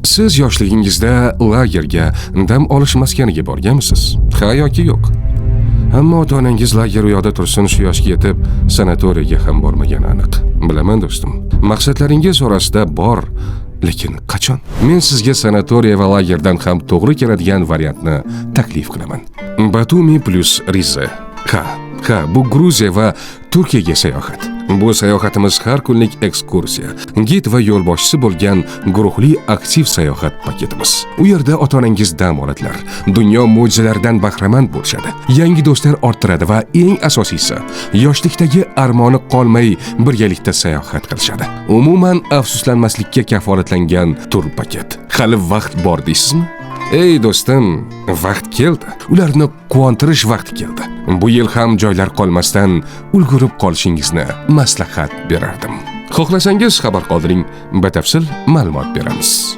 Siz yoshligingizda lagerga, dam olish maskaniga borganmisiz? Ha yoki yo'q? Ammo ota-onangiz lager u yoqda tursin, shu yoshga yetib sanatoriyaga ham bormagani aniq. Bilaman do'stim. Maqsadlaringiz orasida bor, lekin qachon? Men sizga sanatoriya va lagerdan ham to'g'ri keladigan variantni taklif qilaman. Batumi plus Rize. Ha, bu Gruziya va Turkiyaga sayohat. Bu sayohatimiz har kunlik ekskursiya, gid va yo'lboshchisi bo'lgan guruhli aktiv sayohat paketimiz. U yerda ota-onangiz dam oladilar, dunyo mo'jizalaridan bahramand bo'lishadi, yangi do'stlar orttiradi va eng asosiysi, yoshlikdagi armoni qolmay birgalikda sayohat qilishadi. Umuman afsuslanmaslikka kafolatlangan tur paket. Hali vaqt bor deysizmi? Ey do'stim, vaqt keldi. Ularni quvontirish vaqti keldi. Bu yil ham joylar qolmasdan ulgurib qolishingizni maslahat berardim. Xohlasangiz xabar qoldiring, batafsil ma'lumot beramiz.